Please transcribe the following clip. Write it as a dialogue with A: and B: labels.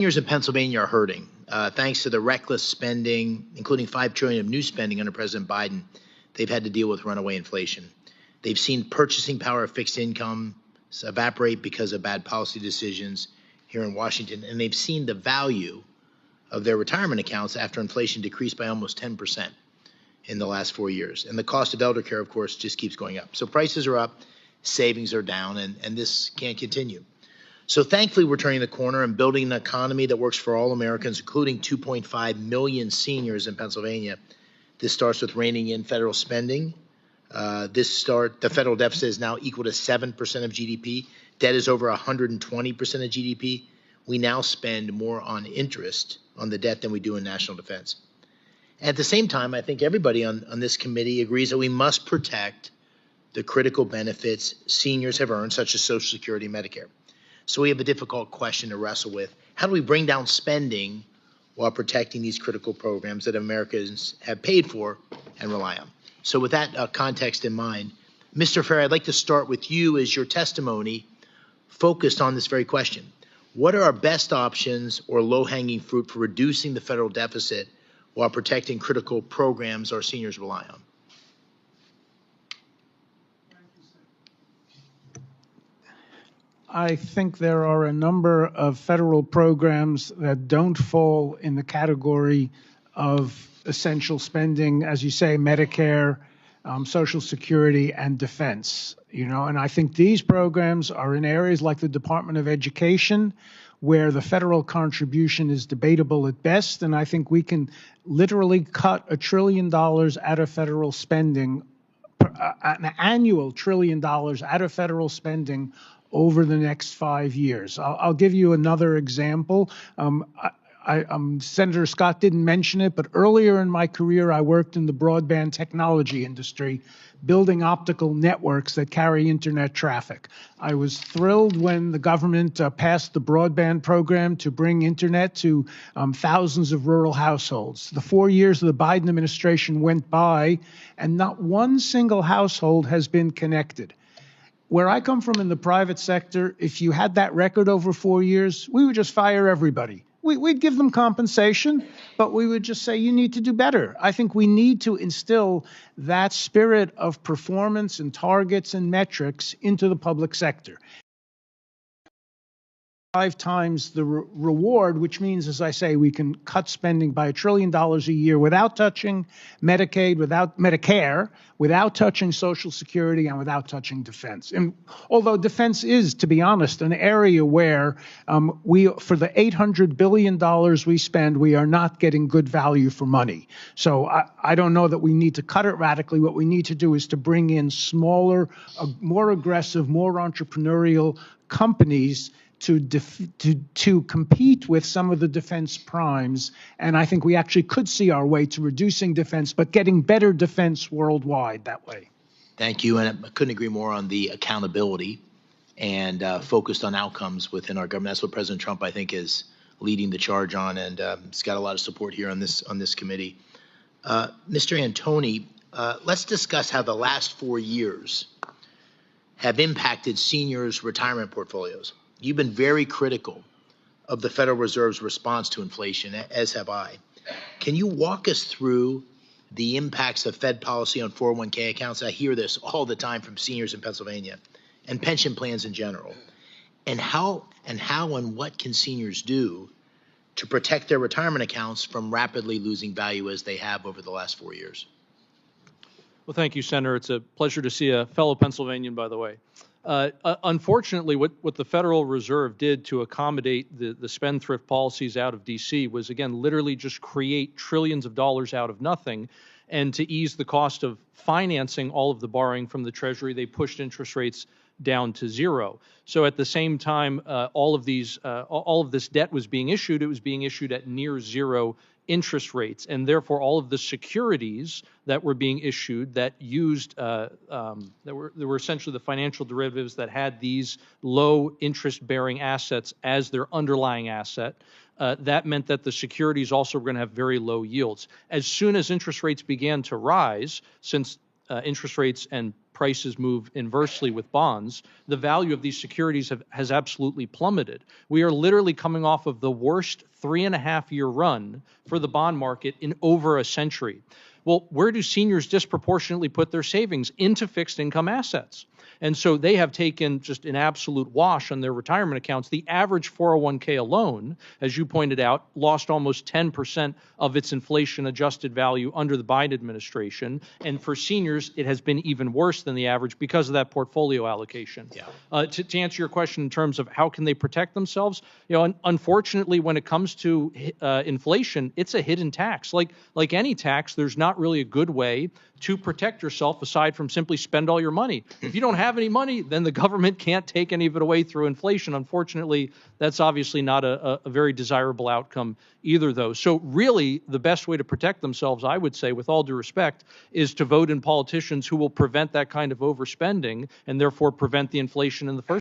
A: Seniors in Pennsylvania are hurting. Thanks to the reckless spending, including $5 trillion of new spending under President Biden, they've had to deal with runaway inflation. They've seen purchasing power of fixed income evaporate because of bad policy decisions here in Washington, and they've seen the value of their retirement accounts after inflation decreased by almost 10% in the last 4 years. And the cost of elder care, of course, just keeps going up. So prices are up, savings are down, and this can't continue. So thankfully, we're turning the corner and building an economy that works for all Americans, including 2.5 million seniors in Pennsylvania. This starts with reining in federal spending. The federal deficit is now equal to 7% of GDP. Debt is over 120% of GDP. We now spend more on interest on the debt than we do in national defense. At the same time, I think everybody on this committee agrees that we must protect the critical benefits seniors have earned, such as Social Security and Medicare. So we have a difficult question to wrestle with. How do we bring down spending while protecting these critical programs that Americans have paid for and rely on? So with that context in mind, Mr. Ferry, I'd like to start with you as your testimony focused on this very question. What are our best options or low-hanging fruit for reducing the federal deficit while protecting critical programs our seniors rely on?
B: I think there are a number of federal programs that don't fall in the category of essential spending, as you say, Medicare, Social Security, and defense. And I think these programs are in areas like the Department of Education, where the federal contribution is debatable at best, and I think we can literally cut $1 trillion out of federal spending, an annual $1 trillion out of federal spending over the next 5 years. I'll give you another example. Senator Scott didn't mention it, but earlier in my career, I worked in the broadband technology industry, building optical networks that carry internet traffic. I was thrilled when the government passed the broadband program to bring internet to thousands of rural households. The 4 years of the Biden administration went by, and not one single household has been connected. Where I come from in the private sector, if you had that record over 4 years, we would just fire everybody. We'd give them compensation, but we would just say, you need to do better. I think we need to instill that spirit of performance and targets and metrics into the public sector. 5 times the reward, which means, as I say, we can cut spending by $1 trillion a year without touching Medicaid, without Medicare, without touching Social Security, and without touching defense. And although defense is, to be honest, an area where for the $800 billion we spend, we are not getting good value for money. So I don't know that we need to cut it radically. What we need to do is to bring in smaller, more aggressive, more entrepreneurial companies to compete with some of the defense primes. And I think we actually could see our way to reducing defense, but getting better defense worldwide that way.
A: Thank you. And I couldn't agree more on the accountability and focused on outcomes within our government. That's what President Trump, I think, is leading the charge on, and it's got a lot of support here on this committee. Mr. Antoni, let's discuss how the last 4 years have impacted seniors' retirement portfolios. You've been very critical of the Federal Reserve's response to inflation, as have I. Can you walk us through the impacts of Fed policy on 401k accounts? I hear this all the time from seniors in Pennsylvania, and pension plans in general. And how and what can seniors do to protect their retirement accounts from rapidly losing value as they have over the last 4 years?
C: Well, thank you, Senator. It's a pleasure to see a fellow Pennsylvanian, by the way. Unfortunately, what the Federal Reserve did to accommodate the spendthrift policies out of D.C. was, again, literally just create trillions of dollars out of nothing. And to ease the cost of financing all of the borrowing from the Treasury, they pushed interest rates down to zero. So at the same time, all of this debt was being issued. It was being issued at near zero interest rates, and therefore all of the securities that were being issued that used that were essentially the financial derivatives that had these low interest-bearing assets as their underlying asset. That meant that the securities also were going to have very low yields. As soon as interest rates began to rise, since interest rates and prices move inversely with bonds, the value of these securities has absolutely plummeted. We are literally coming off of the worst 3.5-year run for the bond market in over a century. Well, where do seniors disproportionately put their savings? Into fixed income assets. And so they have taken just an absolute wash on their retirement accounts. The average 401k alone, as you pointed out, lost almost 10% of its inflation-adjusted value under the Biden administration. And for seniors, it has been even worse than the average because of that portfolio allocation. Yeah. To answer your question in terms of how can they protect themselves, unfortunately, when it comes to inflation, it's a hidden tax. Like any tax, there's not really a good way to protect yourself aside from simply spend all your money. If you don't have any money, then the government can't take any of it away through inflation. Unfortunately, that's obviously not a very desirable outcome either, though. So really, the best way to protect themselves, I would say, with all due respect, is to vote in politicians who will prevent that kind of overspending and therefore prevent the inflation in the first